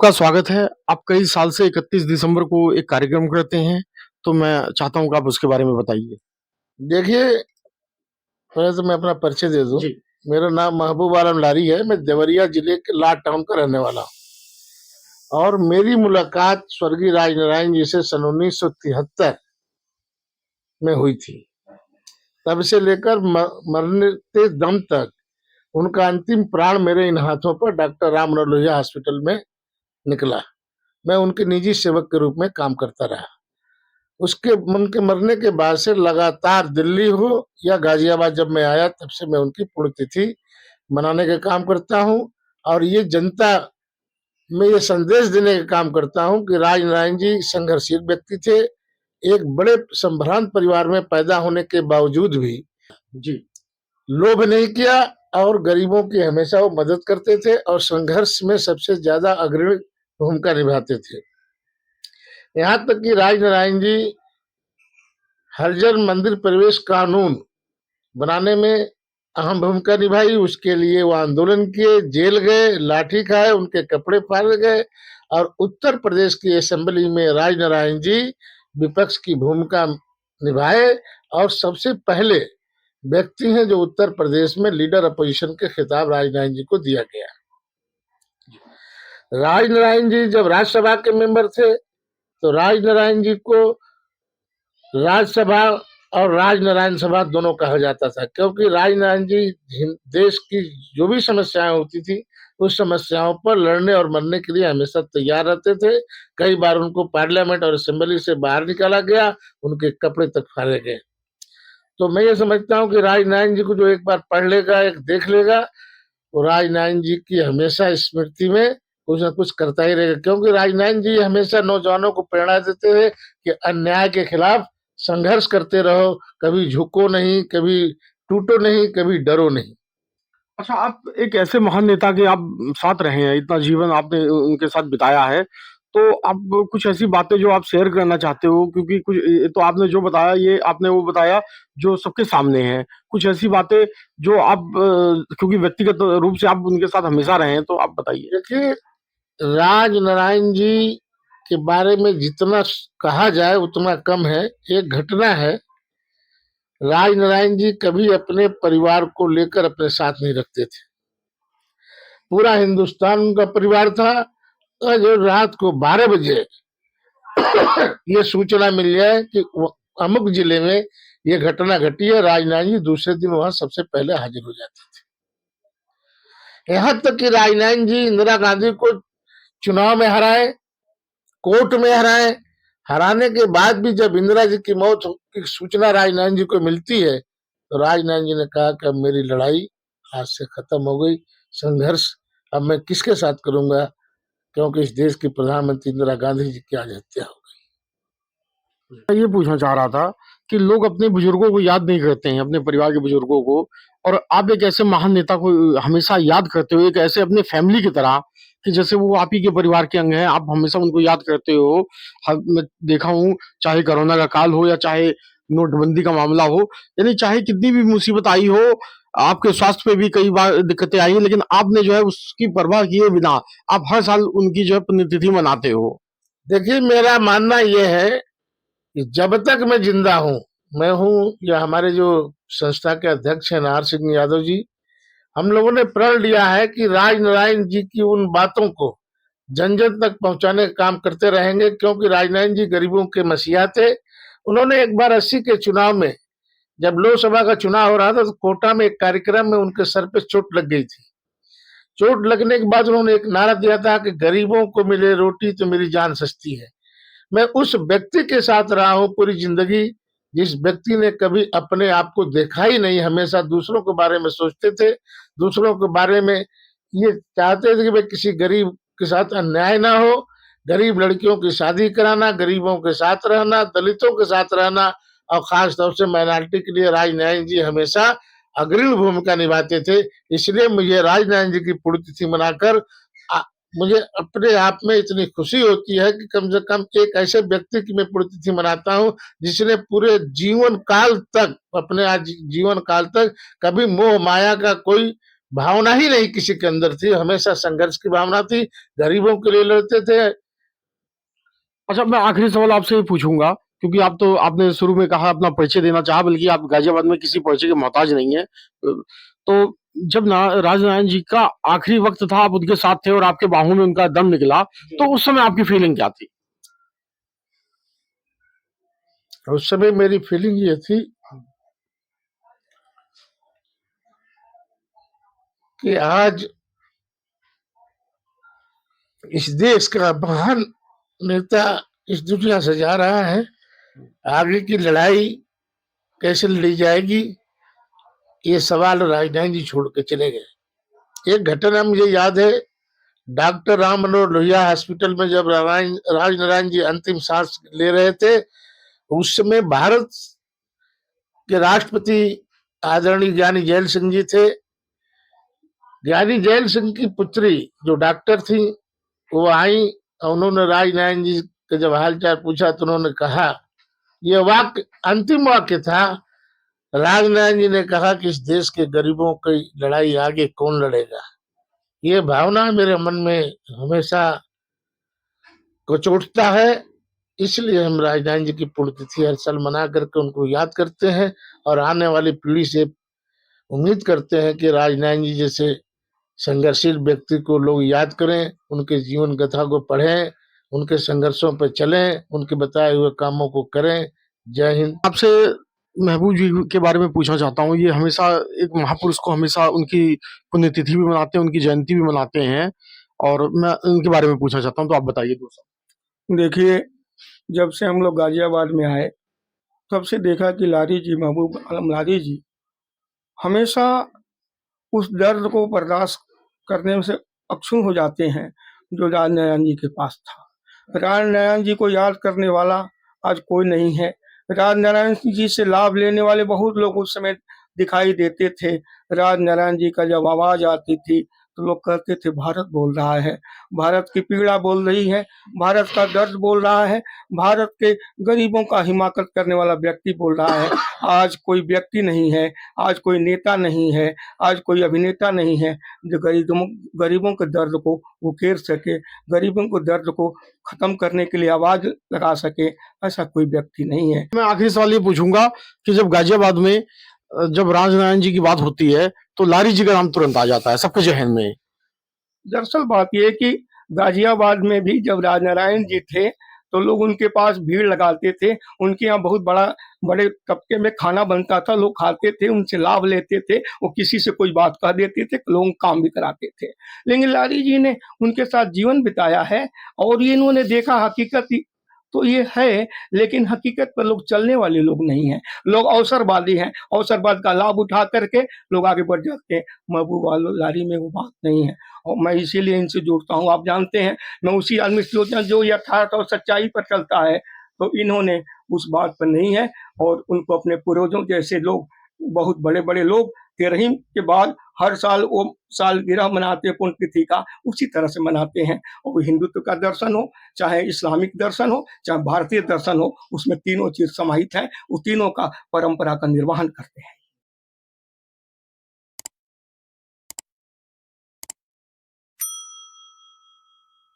आपका स्वागत है। आप कई साल से 31 दिसंबर को एक कार्यक्रम करते हैं, तो मैं चाहता हूँ कि आप उसके बारे में बताइए। देखिए, पहले तो मैं अपना परिचय दे दूं। जी। मेरा नाम महबूब आलम लारी है। मैं देवरिया जिले के लाड टाउन का रहने वाला हूँ और मेरी मुलाकात स्वर्गीय राजनारायण जी से सन 1973 में हुई थी। तब से लेकर मरने के दम तक उनका अंतिम प्राण मेरे इन हाथों पर डॉक्टर राम मनोहर लोहिया हॉस्पिटल में निकला। मैं उनके निजी सेवक के रूप में काम करता रहा। उसके उनके मरने के बाद से लगातार दिल्ली हो या गाजियाबाद जब मैं आया तब से मैं उनकी पुण्यतिथि मनाने का काम करता हूँ और ये जनता में ये संदेश देने का काम करता हूँ कि राजनारायण जी संघर्षशील व्यक्ति थे। एक बड़े संभ्रांत परिवार में पैदा होने के बावजूद भी जी। लोभ नहीं किया और गरीबों की हमेशा वो मदद करते थे और संघर्ष में सबसे ज्यादा अग्रणी भूमिका निभाते थे। यहाँ तक कि राजनारायण जी हरिजन मंदिर प्रवेश कानून बनाने में अहम भूमिका निभाई। उसके लिए वो आंदोलन किए, जेल गए, लाठी खाए, उनके कपड़े फाड़े गए और उत्तर प्रदेश की असेंबली में राजनारायण जी विपक्ष की भूमिका निभाए और सबसे पहले व्यक्ति हैं जो उत्तर प्रदेश में लीडर अपोजिशन के खिताब राजनारायण जी को दिया गया। राजनारायण जी जब राज्यसभा के मेंबर थे तो राजनारायण जी को राज्यसभा और राजनारायण सभा दोनों कहा जाता था, क्योंकि राजनारायण जी देश की जो भी समस्याएं होती थी उस समस्याओं पर लड़ने और मरने के लिए हमेशा तैयार रहते थे। कई बार उनको पार्लियामेंट और असेंबली से बाहर निकाला गया, उनके कपड़े तक फाड़े गए। तो मैं ये समझता हूँ कि राजनारायण जी को जो एक बार पढ़ लेगा, एक देख लेगा, वो राजनारायण जी की हमेशा स्मृति में कुछ न कुछ करता ही रहेगा, क्योंकि राजनारायण जी हमेशा नौजवानों को प्रेरणा देते थे कि अन्याय के खिलाफ संघर्ष करते रहो, कभी झुको नहीं, कभी टूटो नहीं, कभी डरो नहीं। अच्छा, आप एक ऐसे महान नेता के आप साथ रहे हैं, इतना जीवन आपने उनके साथ बिताया है, तो आप कुछ ऐसी बातें जो आप शेयर करना चाहते हो, क्योंकि कुछ तो आपने जो बताया ये आपने वो बताया जो सबके सामने है। कुछ ऐसी बातें जो आप क्योंकि व्यक्तिगत रूप से आप उनके साथ हमेशा रहे हैं, तो आप बताइए। देखिए, राजनारायण जी के बारे में जितना कहा जाए उतना कम है। एक घटना है, राजनारायण जी कभी अपने परिवार को लेकर अपने साथ नहीं रखते थे। पूरा हिंदुस्तान उनका परिवार था और जो रात को 12 बजे ये सूचना मिल जाए कि अमुक जिले में ये घटना घटी है, राजनारायण जी दूसरे दिन वहां सबसे पहले हाजिर हो जाते थे। यहाँ तक कि राजनारायण जी इंदिरा गांधी को चुनाव में हराए, कोर्ट में हराए। हराने के बाद भी जब इंदिरा जी की मौत की सूचना राजनारायण जी को मिलती है तो राजनारायण जी ने कहा कि अब मेरी लड़ाई आज से खत्म हो गई, संघर्ष अब मैं किसके साथ करूंगा, क्योंकि इस देश की प्रधानमंत्री इंदिरा गांधी जी की आज हत्या हो गई। मैं ये पूछना चाह रहा था कि लोग अपने बुजुर्गों को याद नहीं करते हैं, अपने परिवार के बुजुर्गों को, और आप एक ऐसे महान नेता को हमेशा याद करते हो, एक ऐसे अपने फैमिली की तरह कि जैसे वो आप ही के परिवार के अंग हैं, आप हमेशा उनको याद करते हो। मैं देखा हूँ, चाहे कोरोना का काल हो या चाहे नोटबंदी का मामला हो, यानी चाहे कितनी भी मुसीबत आई हो, आपके स्वास्थ्य पे भी कई बार दिक्कतें आई हैं, लेकिन आपने जो है उसकी परवाह किए बिना आप हर साल उनकी जो है पुण्यतिथि मनाते हो। देखिए, मेरा मानना यह है कि जब तक मैं जिंदा हूँ, मैं हूँ या हमारे जो संस्था के अध्यक्ष हैं नाहर सिंह यादव जी, हम लोगों ने प्रण लिया है कि राजनारायण जी की उन बातों को जन जन तक पहुंचाने का काम करते रहेंगे, क्योंकि राजनारायण जी गरीबों के मसीहा थे। उन्होंने एक बार 80 के चुनाव में, जब लोकसभा का चुनाव हो रहा था, तो कोटा में एक कार्यक्रम में उनके सर पे चोट लग गई थी। चोट लगने के बाद उन्होंने एक नारा दिया था कि गरीबों को मिले रोटी तो मेरी जान सस्ती है। मैं उस व्यक्ति के साथ रहा हूं पूरी जिंदगी, जिस व्यक्ति ने कभी अपने आप को देखा ही नहीं, हमेशा दूसरों के बारे में सोचते थे, दूसरों के बारे में ये चाहते थे कि भाई किसी गरीब के साथ अन्याय ना हो, गरीब लड़कियों की शादी कराना, गरीबों के साथ रहना, दलितों के साथ रहना और खास तौर से माइनॉरिटी के लिए राजनारायण जी हमेशा अग्रणी भूमिका निभाते थे। इसलिए मुझे राजनारायण जी की पुण्यतिथि मनाकर मुझे अपने आप में इतनी खुशी होती है कि कम से कम एक ऐसे व्यक्ति की मैं पुण्यतिथि मनाता हूँ जिसने पूरे जीवन काल तक, अपने आज जीवन काल तक कभी मोह माया का कोई भावना ही नहीं किसी के अंदर थी, हमेशा संघर्ष की भावना थी, गरीबों के लिए लड़ते थे। अच्छा, मैं आखिरी सवाल आपसे ये पूछूंगा, क्योंकि आप तो आपने शुरू में कहा अपना परिचय देना चाहा, बल्कि आप गाजियाबाद में किसी परिचय के मोहताज नहीं है। तो जब ना राजनारायण जी का आखिरी वक्त था, आप उनके साथ थे और आपके बाहों में उनका दम निकला, तो उस समय आपकी फीलिंग क्या थी? उस समय मेरी फीलिंग ये थी कि आज इस देश का महान नेता इस दुनिया से जा रहा है, आगे की लड़ाई कैसे लड़ी जाएगी, ये सवाल राजनारायण जी छोड़ के चले गए। एक घटना मुझे याद है, डॉक्टर राम मनोहर लोहिया हॉस्पिटल में जब राजनारायण जी अंतिम सांस ले रहे थे, उस समय भारत के राष्ट्रपति आदरणीय ज्ञानी जैल सिंह जी थे। ज्ञानी जैल सिंह की पुत्री जो डॉक्टर थी, वो आई और उन्होंने राजनारायण जी का जब हालचाल पूछा तो उन्होंने कहा, ये वाक्य अंतिम वाक्य था, राजनारायण जी ने कहा कि इस देश के गरीबों की लड़ाई आगे कौन लड़ेगा। ये भावना मेरे मन में हमेशा कचोटता है, इसलिए हम राजनारायण जी की पुण्यतिथि हर साल मना करके उनको याद करते हैं और आने वाली पीढ़ी से उम्मीद करते हैं कि राजनारायण जी जैसे संघर्षशील व्यक्ति को लोग याद करें, उनके जीवन गाथा को पढ़ें, उनके संघर्षों पर चलें, उनके बताए हुए कामों को करें। जय हिंद। आपसे महबूब जी के बारे में पूछना चाहता हूँ। ये हमेशा एक महापुरुष को हमेशा उनकी पुण्यतिथि भी मनाते हैं, उनकी जयंती भी मनाते हैं, और मैं उनके बारे में पूछना चाहता हूँ, तो आप बताइए दूसरा। देखिए, जब से हम लोग गाजियाबाद में आए, तब से देखा कि लारी जी, महबूब आलम लारी जी हमेशा उस दर्द को बर्दाश्त करने से अक्षुण्ण हो जाते हैं जो राजनारायण जी के पास था। राजनारायण जी को याद करने वाला आज कोई नहीं है। राजनारायण जी से लाभ लेने वाले बहुत लोग उस समय दिखाई देते थे। राजनारायण जी का जब आवाज आती थी तो लोग कहते थे भारत बोल रहा है, भारत की पीड़ा बोल रही है, भारत का दर्द बोल रहा है, भारत के गरीबों का हिमाकत करने वाला व्यक्ति बोल रहा है। आज कोई व्यक्ति नहीं है, आज कोई नेता नहीं है, आज कोई अभिनेता नहीं है जो गरीबों के दर्द को उकेर सके, गरीबों के दर्द को खत्म करने के लिए आवाज लगा सके, ऐसा कोई व्यक्ति नहीं है। मैं आखिरी सवाल ये पूछूंगा कि जब गाजियाबाद में जब राजनारायण जी की बात होती है, तो लारी जी का नाम तुरंत आ जाता है सबके जहन में। दरअसल बात यह है कि गाजियाबाद में भी जब राजनारायण जी थे तो लोग उनके पास भीड़ लगाते थे। उनके यहाँ बहुत बड़े तबके में खाना बनता था, लोग खाते थे, उनसे लाभ लेते थे। वो किसी से कोई बात कह देते थे, लोग काम भी कराते थे। लेकिन लारी जी ने उनके साथ जीवन बिताया है और ये इन्होंने देखा हकीकत तो ये है, लेकिन हकीकत पर लोग चलने वाले लोग नहीं हैं। लोग अवसरवादी हैं, अवसरवाद का लाभ उठा करके लोग आगे बढ़ जाते हैं। महबूब आलम लारी में वो बात नहीं है और मैं इसीलिए इनसे जुड़ता हूँ। आप जानते हैं, मैं उसी आदमी से जुड़ता हूँ जो यथार्थ और सच्चाई पर चलता है, तो इन्होंने उस बात पर नहीं है और उनको अपने पूर्वजों जैसे लोग, बहुत बड़े-बड़े लोग तेरहीं के बाद हर साल वो सालगिरह मनाते हैं पुण्यतिथि का, उसी तरह से मनाते हैं। और वो हिंदुत्व का दर्शन हो, चाहे इस्लामिक दर्शन हो, चाहे भारतीय दर्शन हो, उसमें तीनों चीज़ समाहित है। वो तीनों का परंपरा का निर्वहन करते हैं।